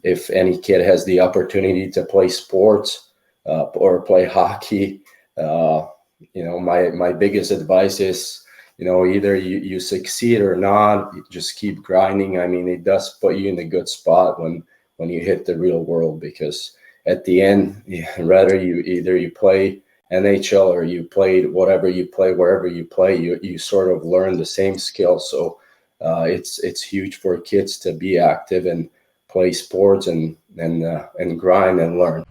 if any kid has the opportunity to play sports or play hockey, my biggest advice is, either you succeed or not, you just keep grinding. I mean, it does put you in a good spot when you hit the real world, because at the end, rather you play NHL or you played whatever you play, wherever you play, you sort of learn the same skills. So it's huge for kids to be active and play sports and grind and learn.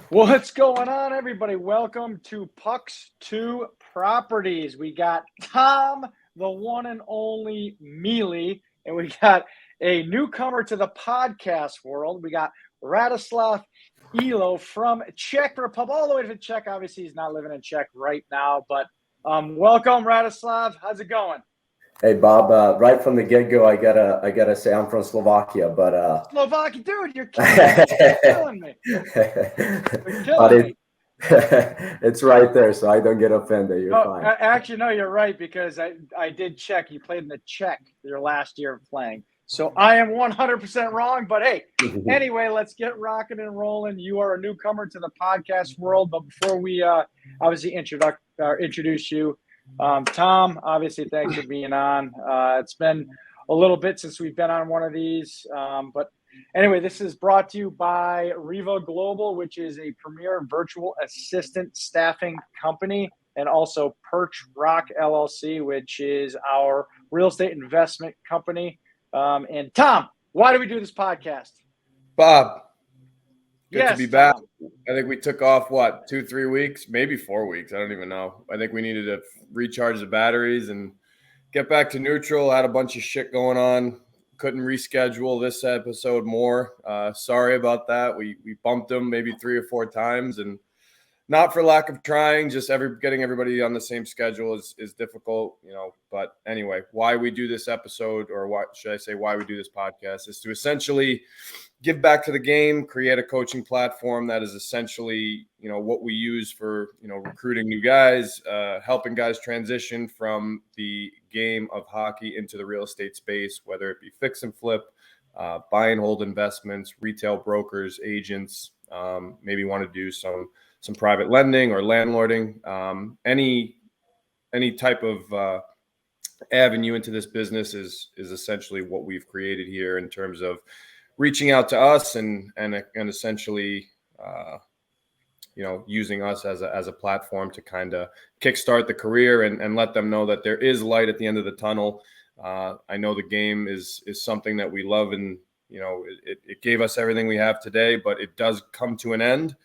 What's going on, everybody? Welcome to Pucks to Properties. We got Tom, the one and only Mealy, and we got a newcomer to the podcast world. We got Rado Illo from Czech Republic, all the way to Czech. Obviously, he's not living in Czech right now, but welcome, Radoslav. How's it going? Hey Bob, right from the get-go, I gotta say I'm from Slovakia, but Slovakia, dude, you're killing me. You're killing me. It's right there, so I don't get offended. You're fine. Actually, no, you're right, because I did check. You played in the Czech your last year of playing, so I am 100% wrong. But hey, anyway, let's get rocking and rolling. You are a newcomer to the podcast world, but before we obviously introduce you. Tom, obviously, thanks for being on. It's been a little bit since we've been on one of these. But anyway, this is brought to you by Riva Global, which is a premier virtual assistant staffing company, and also Perch Rock LLC, which is our real estate investment company. And Tom, why do we do this podcast? Bob, good to be back. Tom. I think we took off, 2-3 weeks, maybe 4 weeks. I don't even know. I think we needed to recharge the batteries and get back to neutral. Had a bunch of shit going on. Couldn't reschedule this episode more. Sorry about that. We bumped them maybe 3 or 4 times, and not for lack of trying, just getting everybody on the same schedule is difficult, But anyway, why we do this episode, or why we do this podcast, is to essentially give back to the game, create a coaching platform that is essentially, what we use for, recruiting new guys, helping guys transition from the game of hockey into the real estate space, whether it be fix and flip, buy and hold investments, retail brokers, agents, maybe want to do some private lending or landlording, any type of avenue into this business is essentially what we've created here in terms of reaching out to us and essentially using us as a platform to kind of kickstart the career and let them know that there is light at the end of the tunnel. I know the game is something that we love, and it gave us everything we have today, but it does come to an end.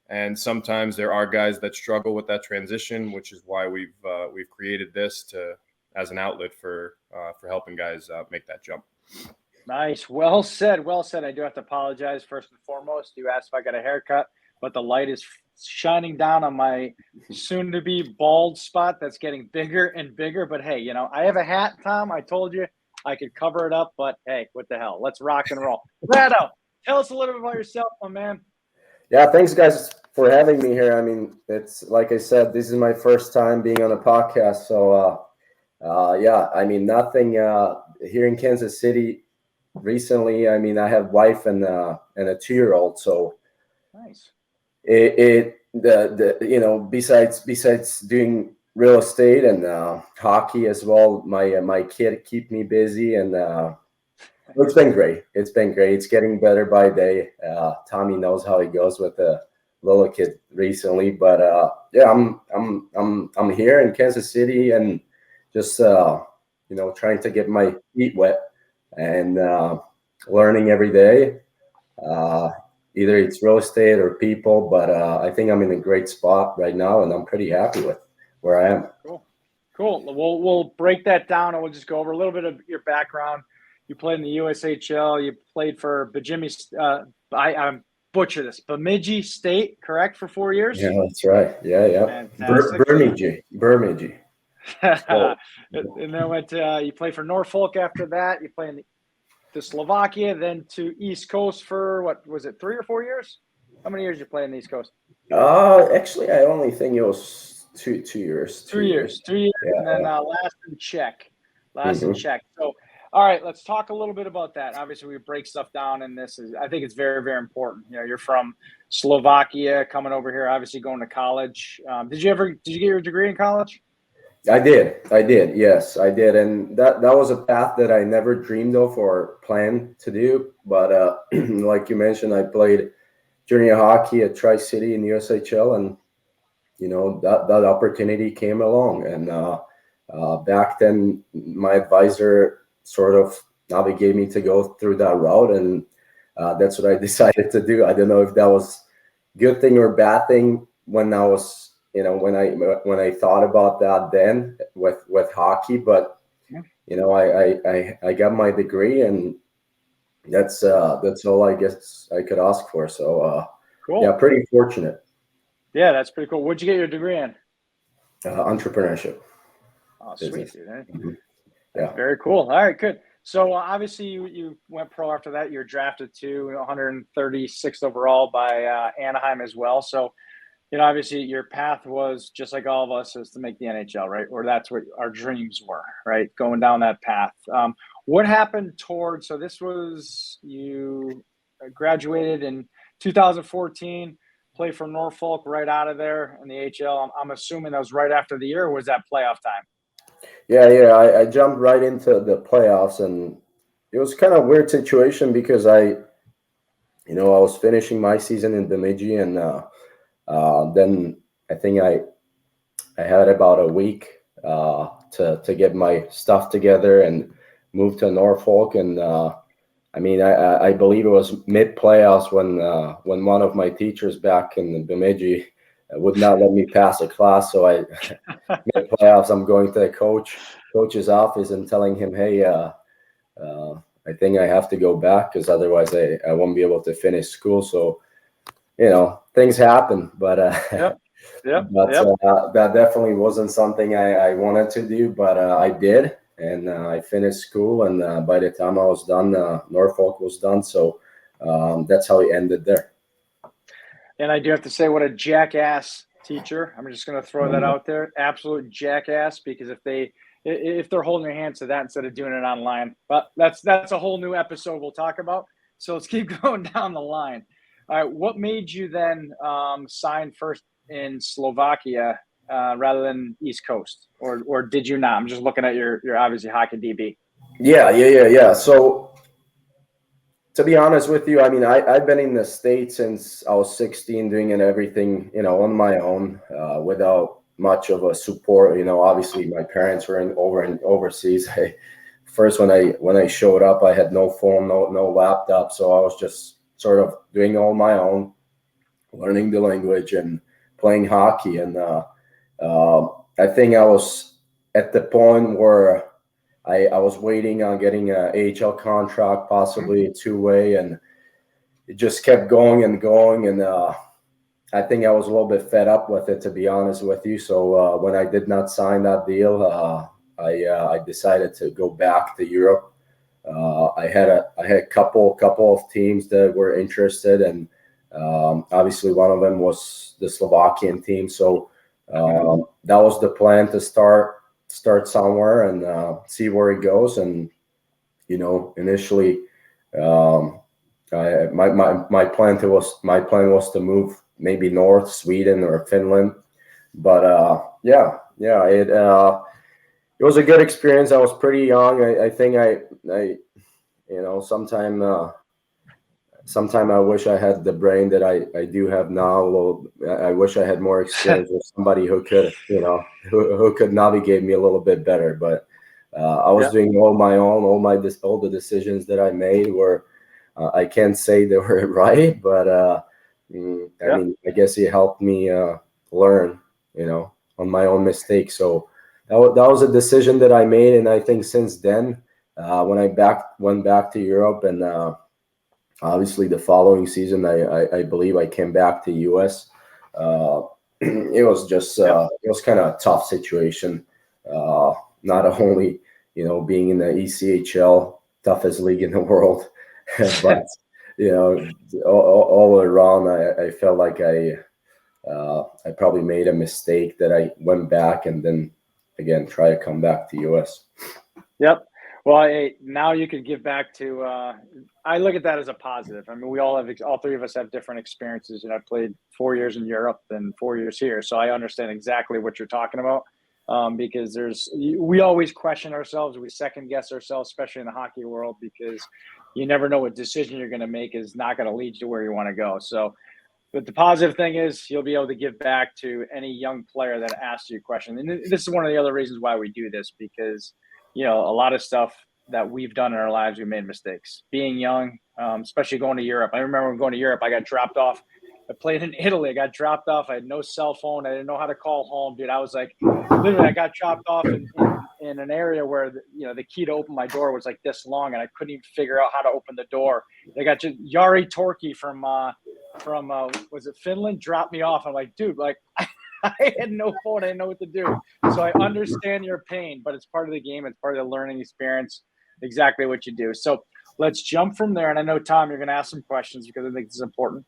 And sometimes there are guys that struggle with that transition, which is why we've created this as an outlet for helping guys make that jump. Nice. Well said. Well said. I do have to apologize first and foremost. You asked if I got a haircut, but the light is shining down on my soon-to-be bald spot that's getting bigger and bigger. But hey, I have a hat, Tom. I told you I could cover it up, but hey, what the hell? Let's rock and roll. Rado, tell us a little bit about yourself, my man. Yeah, thanks guys for having me here. I mean, it's like I said, this is my first time being on a podcast. So, nothing here in Kansas City recently. I mean, I have wife and a 2-year-old. So nice. Besides doing real estate and hockey as well, my kid keep me busy, and it's been great. It's getting better by day. Tommy knows how it goes with the little kid recently, but I'm here in Kansas City and just trying to get my feet wet and learning every day. Either it's real estate or people, but I think I'm in a great spot right now, and I'm pretty happy with where I am. Cool. We'll break that down, and we'll just go over a little bit of your background. You played in the USHL. You played for Bemidji. I'm butcher this. Bemidji State, correct, for 4 years? Yeah, that's right. Yeah. Fantastic. Bemidji. And then went to, you played for Norfolk after that. You played in to Slovakia, then to East Coast for, what was it, 3 or 4 years? How many years did you play in the East Coast? Actually, I only think it was 2 years. 3 years. 3 years, Yeah. and then last in Czech. So, all right, let's talk a little bit about that. Obviously, we break stuff down, and I think it's very, very important. You know, you're from Slovakia, coming over here, obviously going to college. Did you get your degree in college? I did. Yes, I did. And that was a path that I never dreamed of or planned to do. But like you mentioned, I played junior hockey at Tri-City in the USHL, and you know that opportunity came along. And back then, my advisor sort of navigated me to go through that route, and that's what I decided to do. I don't know if that was a good thing or bad thing when I was, you know, when I thought about that then with hockey, but you know, I got my degree, and that's all I guess I could ask for. So cool. Yeah, pretty fortunate. Yeah, that's pretty cool. What'd you get your degree in? Entrepreneurship. Oh, sweet, dude. Mm-hmm. Yeah, very cool. All right, good. So obviously you went pro after that. You were drafted to 136th overall by Anaheim as well. So, you know, obviously your path was just like all of us, is to make the NHL, right? Or that's what our dreams were, right? Going down that path. What happened towards? So this was, you graduated in 2014. Played for Norfolk right out of there in the AHL. I'm assuming that was right after the year, or was that playoff time? Yeah. I jumped right into the playoffs, and it was kind of a weird situation because I was finishing my season in Bemidji, and then I think I had about a week to get my stuff together and move to Norfolk. And I mean, I believe it was mid playoffs when one of my teachers back in Bemidji would not let me pass a class. So mid playoffs, I'm going to the coach's office and telling him, hey, I think I have to go back because otherwise I won't be able to finish school. So, you know, things happen, but that definitely wasn't something I wanted to do, but I did, and I finished school, and by the time I was done, Norfolk was done. So that's how it ended there. And I do have to say, what a jackass teacher. I'm just going to throw that out there. Absolute jackass, because if they're holding their hands to that instead of doing it online, but that's a whole new episode we'll talk about. So let's keep going down the line. All right, what made you then sign first in Slovakia rather than East Coast, or did you not? I'm just looking at your obviously hockey DB. Yeah. So to be honest with you, I mean, I've been in the States since I was 16, doing everything, you know, on my own without much of a support. You know, obviously my parents were overseas. First, when I showed up, I had no phone, no laptop, so I was just sort of doing all my own, learning the language and playing hockey. And I think I was at the point where I was waiting on getting an AHL contract, possibly a two-way, and it just kept going and going. And I think I was a little bit fed up with it, to be honest with you. So when I did not sign that deal, I decided to go back to Europe. I had a couple of teams that were interested, and obviously one of them was the Slovakian team. So that was the plan, to start somewhere and see where it goes. And you know, initially, my plan was to move maybe north, Sweden or Finland. But it was a good experience. I was pretty young. I think you know, sometime I wish I had the brain that I do have now. Well, I wish I had more experience with somebody who could, you know, who could navigate me a little bit better. But I was doing all my own. All the decisions that I made were, I can't say they were right, but I mean, I guess it helped me learn, you know, on my own mistakes. So that was a decision that I made, and I think since then, when I went back to Europe, and obviously the following season, I believe I came back to US. It was just it was kind of a tough situation. Not only being in the ECHL, toughest league in the world, but all around, I felt like I probably made a mistake that I went back and then again try to come back to US. Yep. Well, now you could give back to. I look at that as a positive. I mean, all three of us have different experiences. I played 4 years in Europe and 4 years here, so I understand exactly what you're talking about. Because we always question ourselves, we second guess ourselves, especially in the hockey world, because you never know what decision you're going to make is not going to lead you to where you want to go. So, but the positive thing is you'll be able to give back to any young player that asks you a question. And this is one of the other reasons why we do this, because a lot of stuff that we've done in our lives, we made mistakes. Being young, especially going to Europe. I remember going to Europe, I got dropped off. I played in Italy. I got dropped off. I had no cell phone. I didn't know how to call home, dude. I was like, literally, I got dropped off in an area where the key to open my door was like this long, and I couldn't even figure out how to open the door. They got Jari Torki from was it Finland, dropped me off. I'm like, dude, like I had no phone. I didn't know what to do. So I understand your pain, but it's part of the game. It's part of the learning experience. Exactly what you do. So let's jump from there. And I know, Tom, you're going to ask some questions because I think this is important.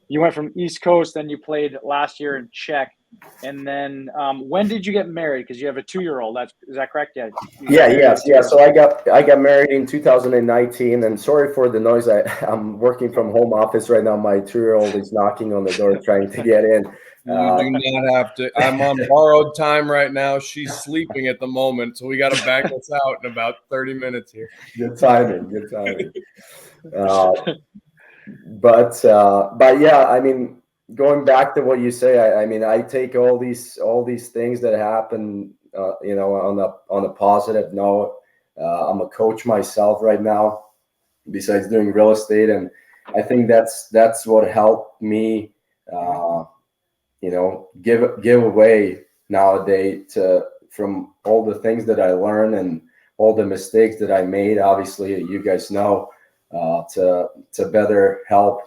You went from East Coast, then you played last year in Czech. And then when did you get married? Because you have a 2-year-old. Is that correct? Yeah. Yeah. So I got married in 2019. And sorry for the noise. I'm working from home office right now. My 2-year-old is knocking on the door trying to get in. You do not have to. I'm on borrowed time right now. She's sleeping at the moment, so we got to back this out in about 30 minutes here. Good timing. But yeah, I mean, going back to what you say, I mean, I take all these things that happen, on a positive note. I'm a coach myself right now, besides doing real estate, and I think that's what helped me. Give away nowadays from all the things that I learned and all the mistakes that I made. Obviously, you guys know, to better help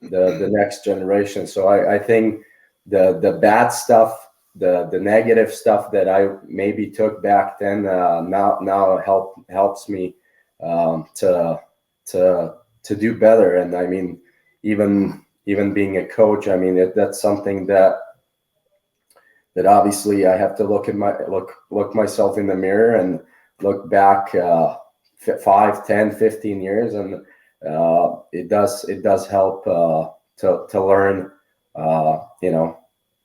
the next generation. So I think the bad stuff, the negative stuff that I maybe took back then, now helps me to do better. And I mean, even being a coach, I mean, that's something that obviously I have to look myself in the mirror and look back 5, 10, 15 years, and it does help to learn,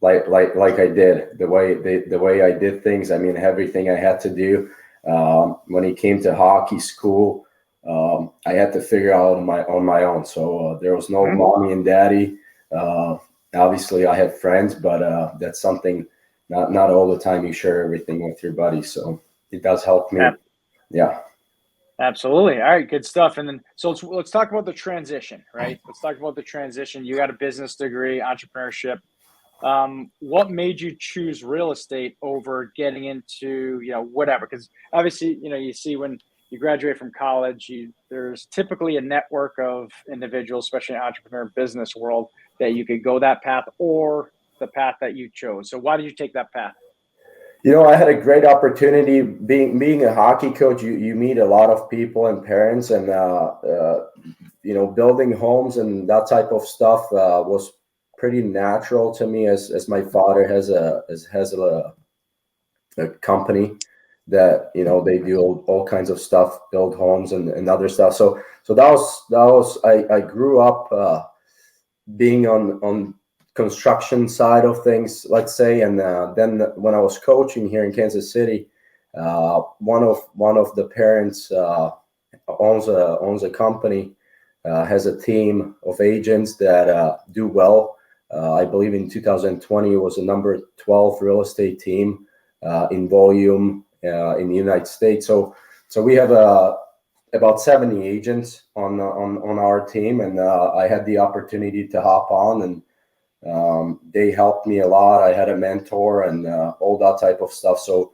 like I did the way I did things. I mean, everything I had to do when it came to hockey school. I had to figure out on my own. So there was no mommy and daddy. Obviously, I had friends, but that's something not all the time you share everything with your buddies. So it does help me. Yeah. Absolutely. All right, good stuff. And then so let's talk about the transition, right? Let's talk about the transition. You got a business degree, entrepreneurship. What made you choose real estate over getting into whatever? Because obviously you see when you graduate from college, there's typically a network of individuals, especially in the entrepreneur business world, that you could go that path or the path that you chose. So why did you take that path? I had a great opportunity being a hockey coach. You meet a lot of people and parents, and building homes and that type of stuff was pretty natural to me, as my father has a company that they do all kinds of stuff, build homes and other stuff. So that was I grew up being on construction side of things, let's say, and then when I was coaching here in Kansas City, one of the parents owns a company, has a team of agents that do well. I believe in 2020 it was a number 12 real estate team in volume in the United States. So we have about 70 agents on our team, and I had the opportunity to hop on, and they helped me a lot. I had a mentor and all that type of stuff. So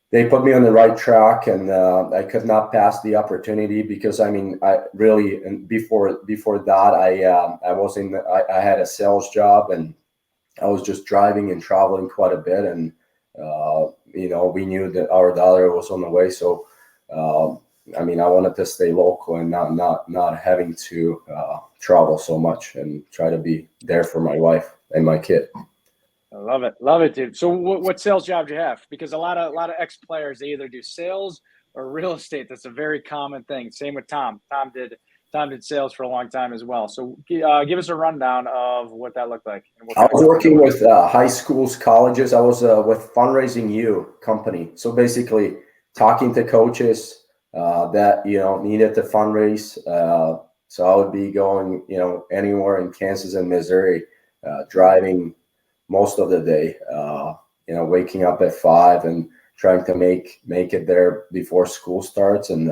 they put me on the right track, and I could not pass the opportunity because I mean, I really, and before that, I had a sales job, and I was just driving and traveling quite a bit, and we knew that our daughter was on the way, so I mean, I wanted to stay local and not having to travel so much, and try to be there for my wife and my kid. I love it, dude. So what sales job do you have? Because a lot of ex-players, they either do sales or real estate. That's a very common thing. Same with Tom. Tom did sales for a long time as well. So give us a rundown of what that looked like. I was working with high schools, colleges. I was with Fundraising U company. So basically talking to coaches that, needed to fundraise. So I would be going, anywhere in Kansas and Missouri, driving most of the day, waking up at 5 and trying to make it there before school starts, and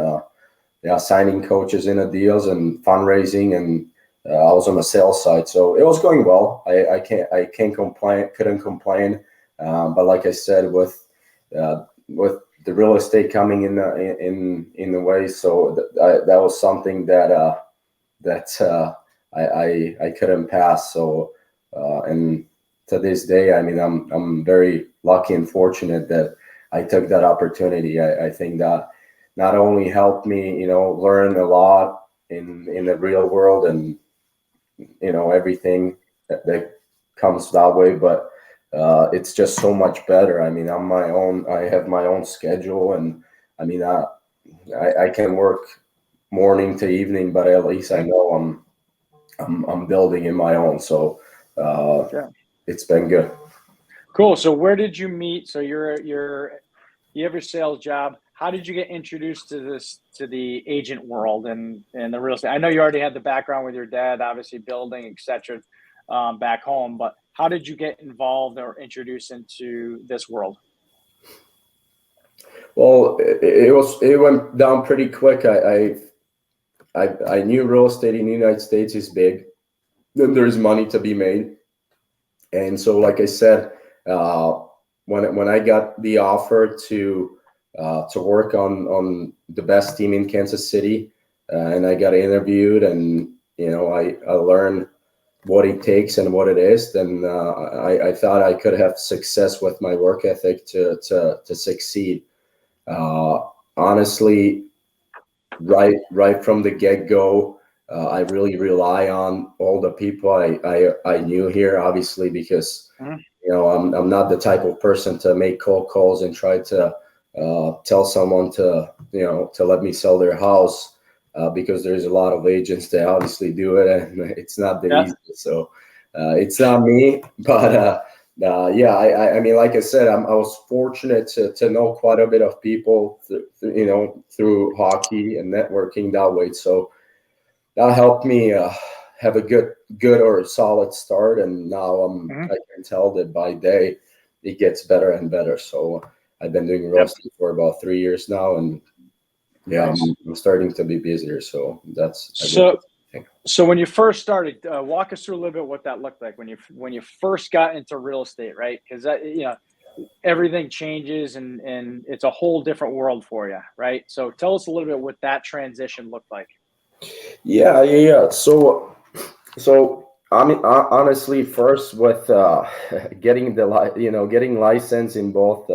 signing coaches into deals and fundraising, and I was on the sales side, so it was going well. I couldn't complain, but like I said, with the real estate coming in the way, so that was something that I couldn't pass. So and to this day, I mean, I'm very lucky and fortunate that I took that opportunity. I think that not only helped me, learn a lot in the real world, and everything that comes that way, but it's just so much better. I mean, I have my own schedule, and I mean, I can work morning to evening, but at least I know I'm building in my own. So It's been good. Cool. So where did you meet? So you have your sales job. How did you get introduced to the agent world and the real estate? I know you already had the background with your dad, obviously building, et cetera, back home, but how did you get involved or introduced into this world? Well, it went down pretty quick. I knew real estate in the United States is big. Then there's money to be made. And so, like I said, when I got the offer to work on the best team in Kansas City, and I got interviewed, and I learned what it takes and what it is, then I thought I could have success with my work ethic to succeed. Honestly, right from the get-go, I really rely on all the people I knew here, obviously, because I'm not the type of person to make cold calls and try to tell someone to let me sell their house, because there's a lot of agents that obviously do it, and it's not the easiest. So it's not me, but I mean, like I said, I was fortunate to know quite a bit of people, through hockey and networking that way. So that helped me have a good or a solid start, and now I can tell that by day it gets better and better. So I've been doing real estate for about 3 years now, and nice. I'm starting to be busier. So that's so when you first started, walk us through a little bit what that looked like when you first got into real estate, right? Because everything changes, and it's a whole different world for you, right? So tell us a little bit what that transition looked like. Yeah. So I mean, honestly, first with getting getting license in both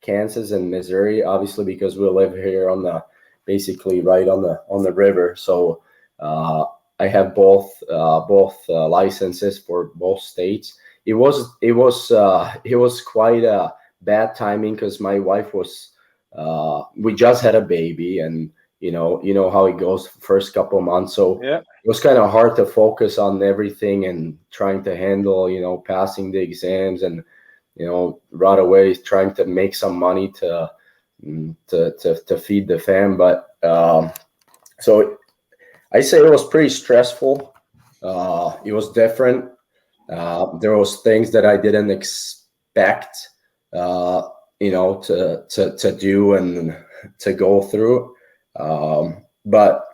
Kansas and Missouri, obviously, because we live here basically right on the river. So I have both licenses for both states. It was quite a bad timing, because my wife was we just had a baby, and you know how it goes first couple of months. So it was kind of hard to focus on everything and trying to handle, passing the exams, and, right away trying to make some money to feed the fam. But so I say it was pretty stressful. It was different. There was things that I didn't expect, to do and to go through. But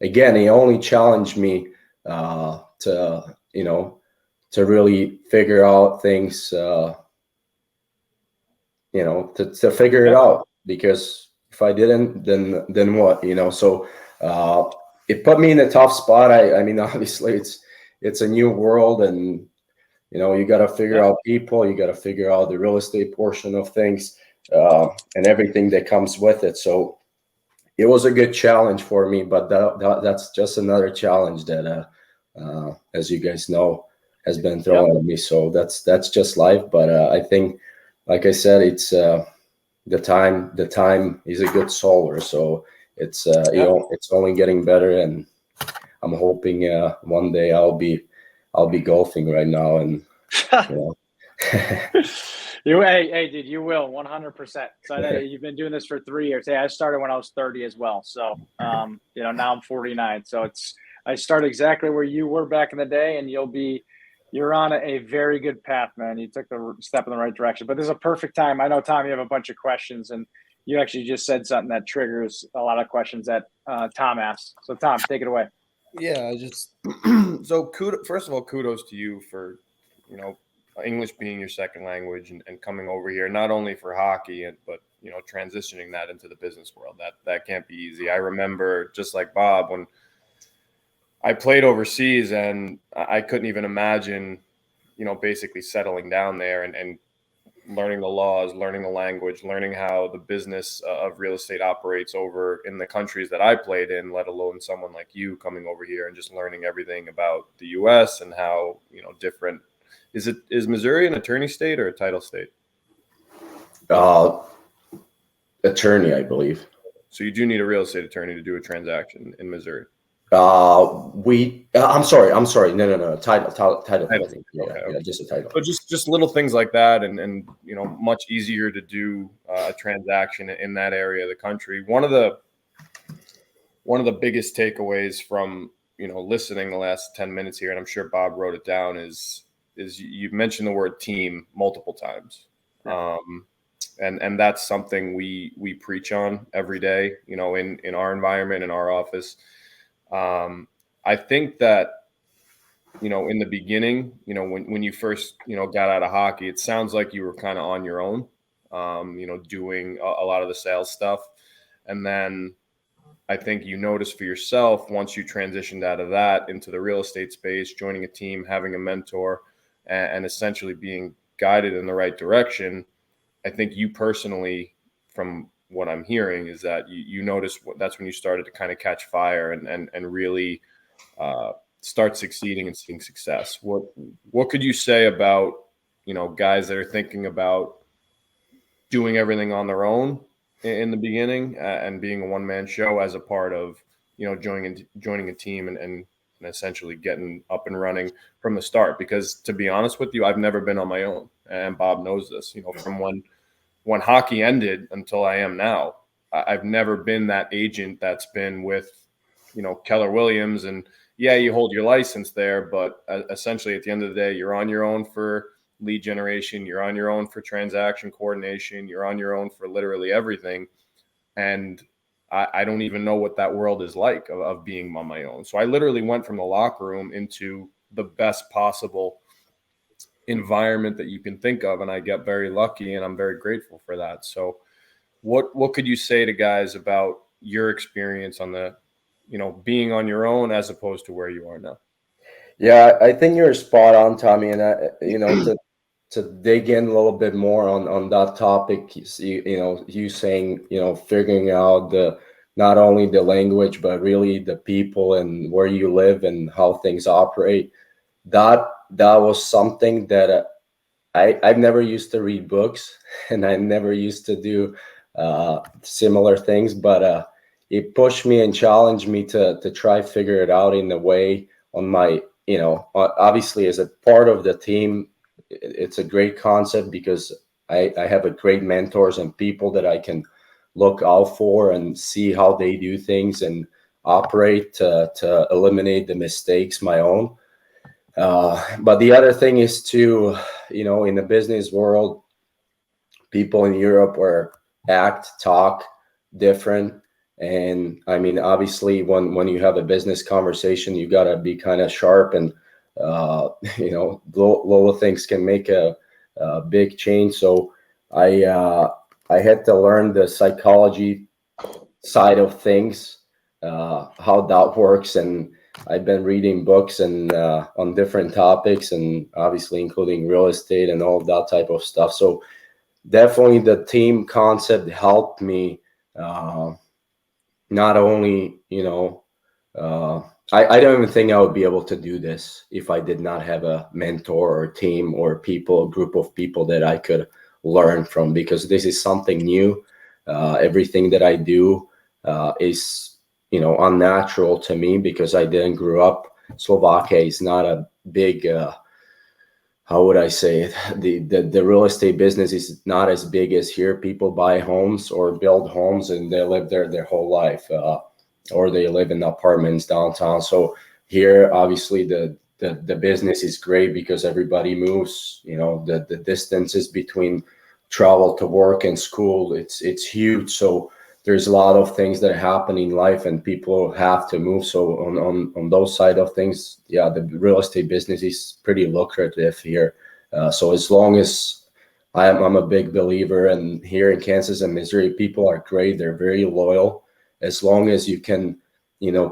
again, it only challenged me to really figure out things to figure it out, because if I didn't, then what, so it put me in a tough spot. I mean, obviously it's a new world, and you got to figure out people, you got to figure out the real estate portion of things, and everything that comes with it. So it was a good challenge for me, but that's just another challenge that, as you guys know, has been thrown at me. So that's just life. But I think, like I said, it's the time is a good solver. So it's it's only getting better, and I'm hoping one day I'll be golfing right now, and Hey, dude, you will 100%. So I know you've been doing this for 3 years. Hey, I started when I was 30 as well. So, now I'm 49. So I started exactly where you were back in the day, and you're on a very good path, man. You took the step in the right direction. But this is a perfect time. I know, Tom, you have a bunch of questions, and you actually just said something that triggers a lot of questions that Tom asked. So, Tom, take it away. Yeah, so first of all, kudos to you for, English being your second language and coming over here, not only for hockey, but, transitioning that into the business world. That can't be easy. I remember, just like Bob, when I played overseas, and I couldn't even imagine, basically settling down there and learning the laws, learning the language, learning how the business of real estate operates over in the countries that I played in, let alone someone like you coming over here and just learning everything about the U.S. and how, different. Is Missouri an attorney state or a title state? Attorney, I believe. So you do need a real estate attorney to do a transaction in Missouri. I'm sorry. No. Title. Okay. Yeah, just a title. So just little things like that, and much easier to do a transaction in that area of the country. One of the biggest takeaways from listening the last 10 minutes here, and I'm sure Bob wrote it down, is you've mentioned the word team multiple times. And that's something we preach on every day, in our environment, in our office. I think that, in the beginning, when you first, got out of hockey, it sounds like you were kind of on your own, doing a lot of the sales stuff. And then I think you noticed for yourself, once you transitioned out of that into the real estate space, joining a team, having a mentor, and essentially being guided in the right direction. I think you personally, from what I'm hearing, is that you noticed that's when you started to kind of catch fire and really start succeeding and seeing success. What could you say about, guys that are thinking about doing everything on their own in the beginning and being a one-man show as a part of, joining a team and essentially getting up and running from the start? Because to be honest with you, I've never been on my own, and Bob knows this, from when hockey ended until I am now. I've never been that agent that's been with, Keller Williams, and you hold your license there, but essentially at the end of the day, you're on your own for lead generation. You're on your own for transaction coordination. You're on your own for literally everything. And I don't even know what that world is like of being on my own. So I literally went from the locker room into the best possible environment that you can think of. And I get very lucky, and I'm very grateful for that. So what could you say to guys about your experience on the, being on your own as opposed to where you are now? Yeah, I think you're spot on, Tommy. And to dig in a little bit more on that topic, you saying, figuring out not only the language, but really the people and where you live and how things operate. That was something that I've never used to read books, and I never used to do similar things, but it pushed me and challenged me to try figure it out in a way on my, obviously as a part of the team. It's a great concept because I have a great mentors and people that I can look out for and see how they do things and operate to eliminate the mistakes my own. But the other thing is to, in the business world, people in Europe talk different. And I mean, obviously when you have a business conversation, you got to be kind of sharp, and little things can make a big change. So I had to learn the psychology side of things, how that works, and I've been reading books and on different topics, and obviously including real estate and all that type of stuff. So definitely the team concept helped me. Not only, I don't even think I would be able to do this if I did not have a mentor or team or people, a group of people that I could learn from, because this is something new. Everything that I do is, unnatural to me because I didn't grow up. Slovakia is not a big, how would I say it? The real estate business is not as big as here. People buy homes or build homes and they live there their whole life, or they live in apartments downtown. So here, obviously, the business is great because everybody moves. The distances between travel to work and school, it's huge. So there's a lot of things that happen in life and people have to move. So on those side of things, yeah, the real estate business is pretty lucrative here. So as long as I'm a big believer, and here in Kansas and Missouri, people are great. They're very loyal. As long as you can,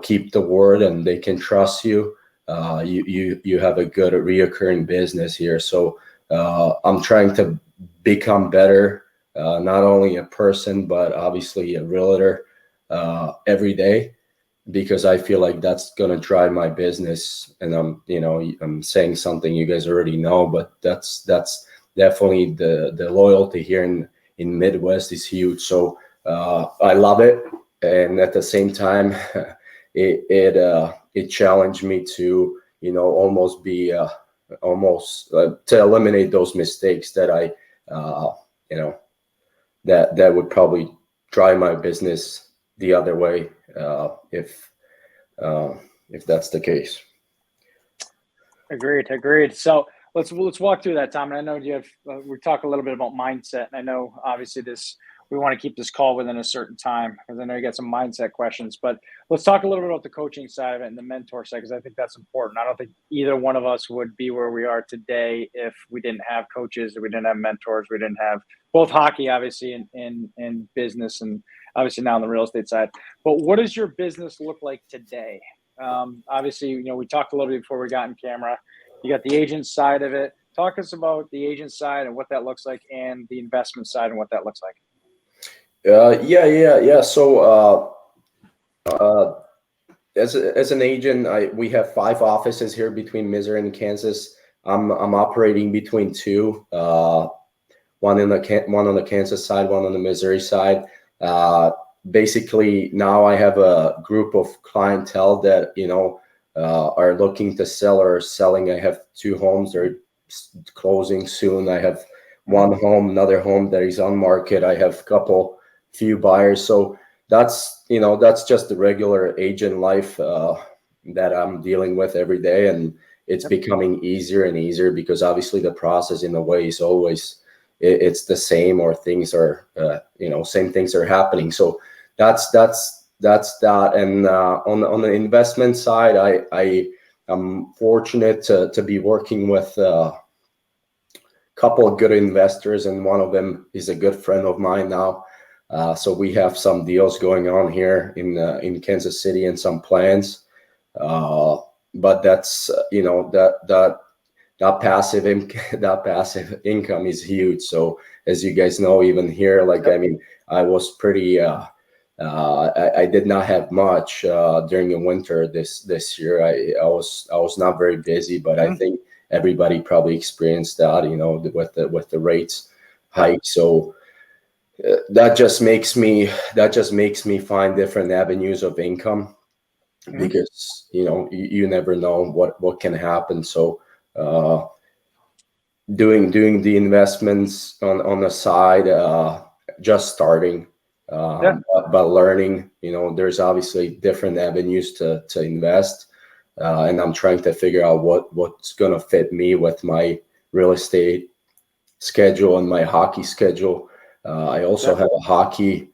keep the word and they can trust you, you have a good reoccurring business here. So I'm trying to become better. Not only a person, but obviously a realtor every day, because I feel like that's going to drive my business. And I'm saying something you guys already know, but that's definitely the loyalty here in Midwest is huge. So I love it. And at the same time, it challenged me to, almost be to eliminate those mistakes that I, that would probably drive my business the other way, if that's the case. Agreed. So let's walk through that, Tom. And I know you have we talk a little bit about mindset, and I know obviously we want to keep this call within a certain time because I know you got some mindset questions. But let's talk a little bit about the coaching side of it and the mentor side, because I think that's important. I don't think either one of us would be where we are today if we didn't have coaches, or we didn't have mentors, we didn't have both hockey, obviously, in business, and obviously now on the real estate side. But what does your business look like today? Obviously, we talked a little bit before we got in camera. You got the agent side of it. Talk us about the agent side and what that looks like, and the investment side and what that looks like. Yeah. So as an agent, we have 5 offices here between Missouri and Kansas. I'm operating between 2, one on the Kansas side, one on the Missouri side. Basically, now I have a group of clientele that are looking to sell or selling. I have 2 homes. They're closing soon. I have 1 home, another home that is on market. I have few buyers. So that's just the regular agent life that I'm dealing with every day, and it's becoming easier and easier because obviously the process in a way is always it's the same, or things are same things are happening. So that's that. And on the investment side, I am fortunate to be working with a couple of good investors, and one of them is a good friend of mine now. So we have some deals going on here in Kansas City and some plans. But that's that passive income is huge. So as you guys know, even here, I was pretty. I did not have much during the winter this year. I was not very busy, but I think everybody probably experienced that, with the rates hike. So that just makes me find different avenues of income, because you never know what can happen. So doing the investments on the side, just starting, but learning. There's obviously different avenues to invest, and I'm trying to figure out what's going to fit me with my real estate schedule and my hockey schedule. I also have a hockey,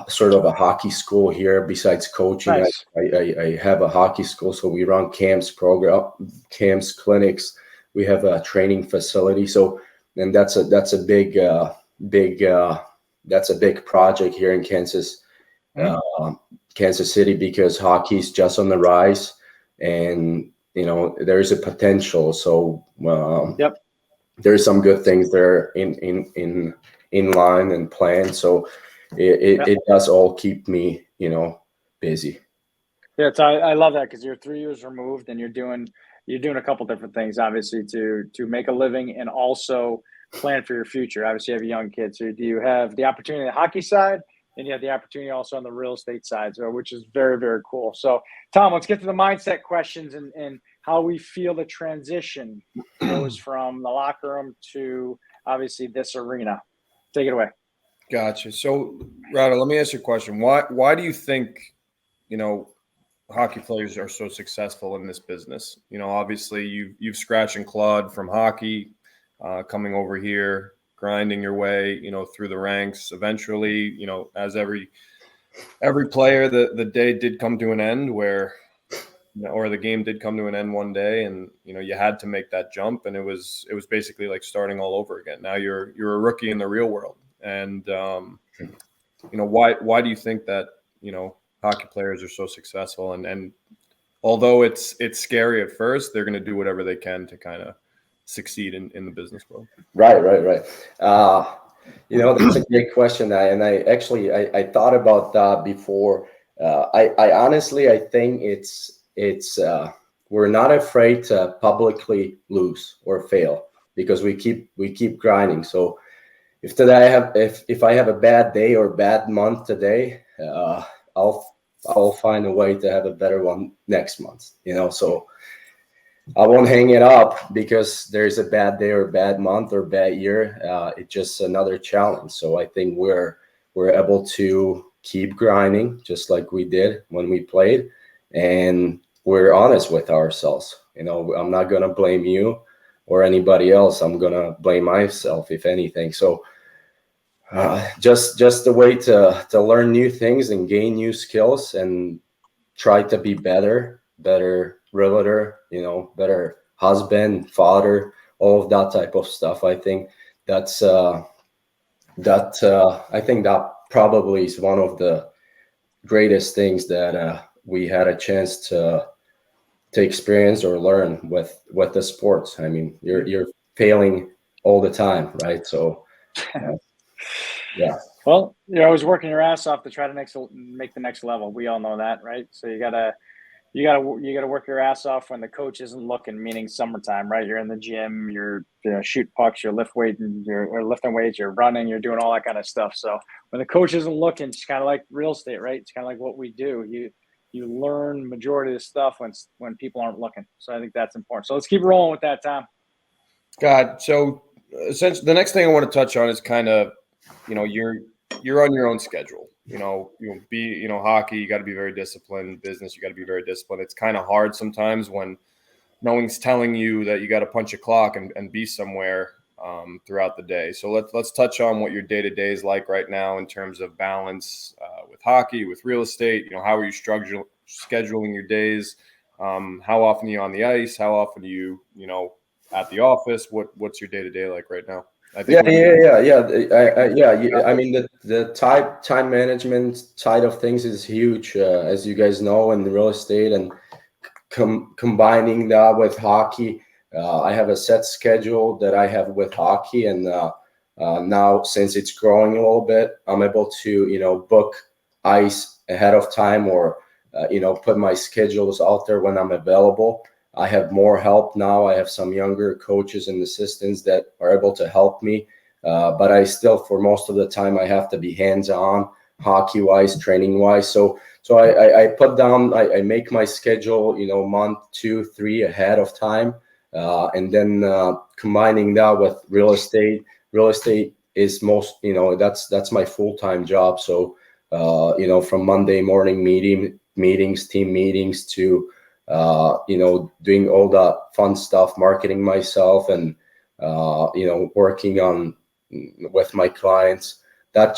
sort of a hockey school here. Besides coaching, Nice. I have a hockey school. So we run camps, clinics. We have a training facility. So and that's a big that's a big project here in Kansas City, because hockey's just on the rise, and there is a potential. So there's some good things there in line and planned. So it does all keep me busy. Yeah, I love that, because you're 3 years removed and you're doing a couple different things, obviously, to make a living and also plan for your future. Obviously, you have a young kid, so do you have the opportunity on the hockey side, and you have the opportunity also on the real estate side, so which is very, very cool. So, Tom, let's get to the mindset questions and how we feel the transition goes from the locker room to obviously this arena. Take it away. Gotcha. So, Rado, let me ask you a question. Why do you think hockey players are so successful in this business? Obviously you've scratched and clawed from hockey, coming over here, grinding your way, through the ranks. Eventually, as every player, the day did come to an end where, or the game did come to an end one day, and you had to make that jump, and it was basically like starting all over again. Now you're a rookie in the real world, and why do you think that hockey players are so successful? And although it's scary at first, they're going to do whatever they can to kind of succeed in the business world. Right. That's a great question. I actually thought about that before. I honestly, I think it's we're not afraid to publicly lose or fail, because we keep grinding. So if I have a bad day or bad month today, I'll find a way to have a better one next month, so I won't hang it up because there's a bad day or bad month or bad year. It's just another challenge. So I think we're able to keep grinding just like we did when we played, and we're honest with ourselves. I'm not going to blame you or anybody else. I'm going to blame myself, if anything. So just the way to learn new things and gain new skills and try to be better realtor, better husband, father, all of that type of stuff. I think I think that probably is one of the greatest things that we had a chance to experience or learn with the sports. I mean, you're failing all the time, right? So yeah. Well, you're always working your ass off to try to make the next level. We all know that, right? So you gotta work your ass off when the coach isn't looking, meaning summertime, right? You're in the gym, you're shoot pucks, you're lifting weights, you're running, you're doing all that kind of stuff. So when the coach isn't looking, it's kind of like real estate, right? It's kind of like what we do. You learn majority of the stuff when people aren't looking. So I think that's important. So let's keep rolling with that, Tom. God, so essentially, the next thing I want to touch on is kind of, you're on your own schedule. Hockey, you got to be very disciplined. Business, you got to be very disciplined. It's kind of hard sometimes when no one's telling you that you got to punch a clock and be somewhere throughout the day. So let's touch on what your day-to-day is like right now in terms of balance with hockey, with real estate. How are you scheduling your days? How often are you on the ice? How often are you at the office? What's your day-to-day like right now? I think I mean, the time management side of things is huge, as you guys know, in real estate, and combining that with hockey. I have a set schedule that I have with hockey, and now since it's growing a little bit, I'm able to book ice ahead of time, or put my schedules out there when I'm available. I have more help now. I have some younger coaches and assistants that are able to help me. But I still, for most of the time, I have to be hands-on, hockey-wise, training-wise. So I put down, I make my schedule, month, 2, 3 ahead of time. And then combining that with real estate. Real estate is that's my full-time job. So, from Monday morning meetings, team meetings, to doing all that fun stuff, marketing myself, and working on with my clients. That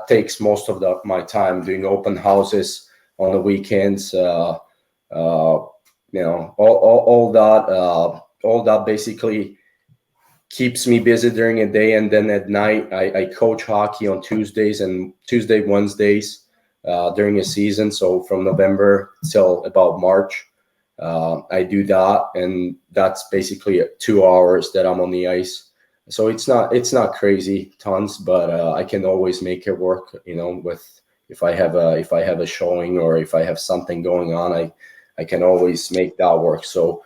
takes most of my time, doing open houses on the weekends. All that basically keeps me busy during the day, and then at night I coach hockey on Wednesdays during the season. So from November till about March, I do that, and that's basically 2 hours that I'm on the ice. So it's not crazy tons, but I can always make it work. With if I have a showing or if I have something going on, I can always make that work. So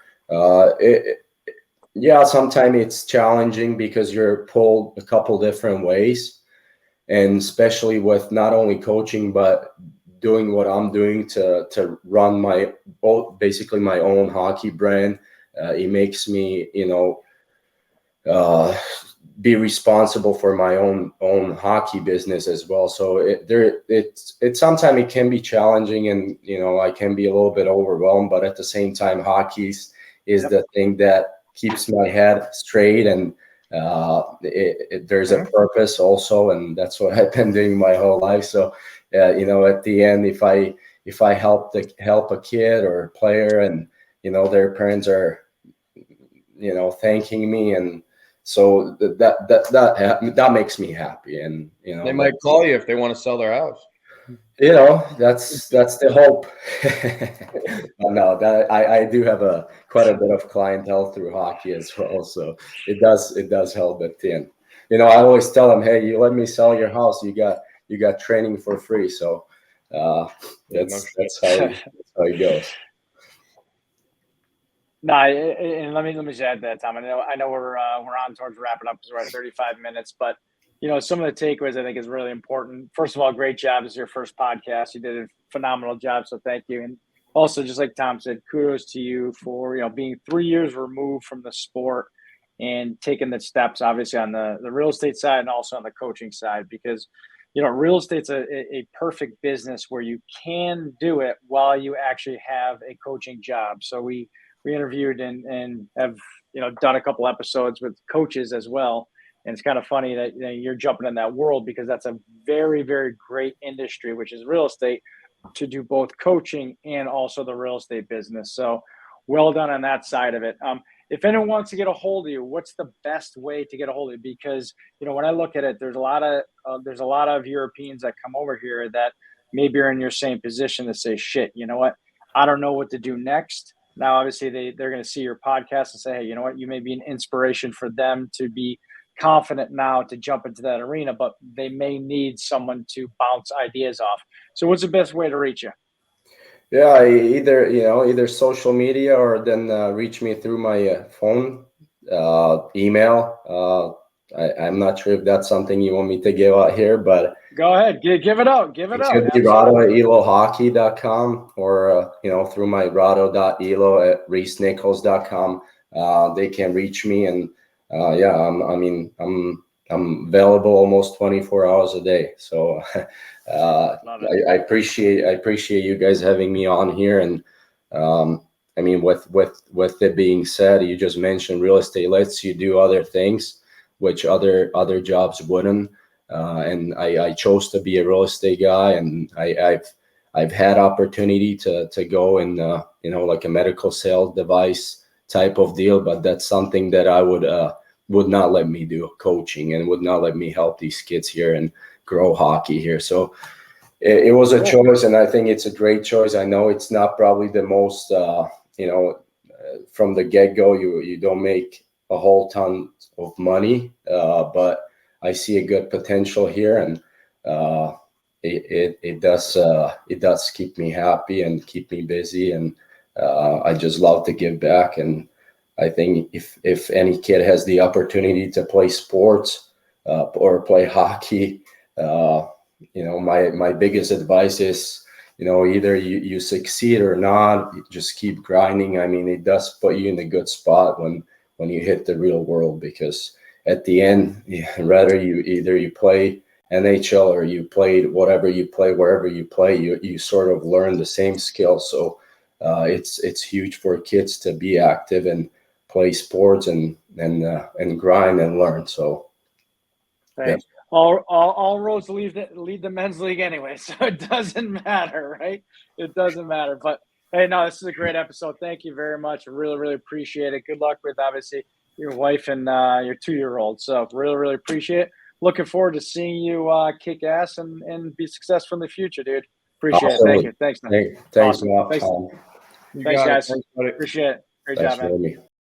yeah, sometimes it's challenging because you're pulled a couple different ways, and especially with not only coaching but doing what I'm doing to run basically my own hockey brand. It makes me be responsible for my own hockey business as well. So it sometimes it can be challenging, and I can be a little bit overwhelmed, but at the same time, hockey is the thing that keeps my head straight, and there's a purpose also, and that's what I've been doing my whole life. So at the end, if I help a kid or a player, and their parents are thanking me, and so that makes me happy. And they might call you if they want to sell their house. That's the hope. No, that I do have quite a bit of clientele through hockey as well, so it does help at the end. I always tell them, hey, you let me sell your house, you got training for free. So that's how it goes. No, and let me just add that, Tom. I know we're on towards wrapping up because we're at 35 minutes, but some of the takeaways I think is really important. First of all, great job. This is your first podcast. You did a phenomenal job, so thank you. And also, just like Tom said, kudos to you for being 3 years removed from the sport and taking the steps, obviously on the real estate side and also on the coaching side, because real estate's a perfect business where you can do it while you actually have a coaching job. So we interviewed and have done a couple episodes with coaches as well, and it's kind of funny that you're jumping in that world, because that's a very, very great industry, which is real estate, to do both coaching and also the real estate business. So well done on that side of it. If anyone wants to get a hold of you, what's the best way to get a hold of you? Because when I look at it, there's a lot of Europeans that come over here that maybe are in your same position to say, shit, you know what, I don't know what to do next. Now, obviously, they're going to see your podcast and say, hey, you know what, you may be an inspiration for them to be confident now to jump into that arena, but they may need someone to bounce ideas off. So what's the best way to reach you? Yeah, either social media, or then reach me through my phone, email. I'm not sure if that's something you want me to give out here, but go ahead, give it out. It could be RadoIlloHockey.com, or through my Rado.Illo@reesnichols.com. They can reach me, and I'm available almost 24 hours a day. So I appreciate you guys having me on here. And with it being said, you just mentioned real estate lets you do other things which other jobs wouldn't. And I chose to be a real estate guy, and I've had opportunity to go in like a medical sales device type of deal, but that's something that I would not let me do coaching, and would not let me help these kids here and grow hockey here. So it was a choice, and I think it's a great choice. I know it's not probably the most from the get-go you don't make a whole ton of money, but I see a good potential here, and it does keep me happy and keep me busy, and I just love to give back. And I think if any kid has the opportunity to play sports or play hockey, my biggest advice is, either you succeed or not, you just keep grinding. I mean, it does put you in a good spot when you hit the real world, because at the end, whether you play NHL or you played whatever you play, wherever you play, you sort of learn the same skills. So it's huge for kids to be active and play sports and grind and learn. So yeah. All roads lead the men's league anyway, so it doesn't matter, right? It doesn't matter. But hey, no, this is a great episode. Thank you very much. I really, really appreciate it. Good luck with obviously your wife and your 2-year-old. So really, really appreciate it. Looking forward to seeing you kick ass and be successful in the future, dude. Appreciate Awesome. it. Thank you. Thanks, man. Thanks Awesome. a lot, Thanks. Tom. You Thanks, got it. guys. Thanks, buddy. Appreciate it. Great Thanks job, for man. having me.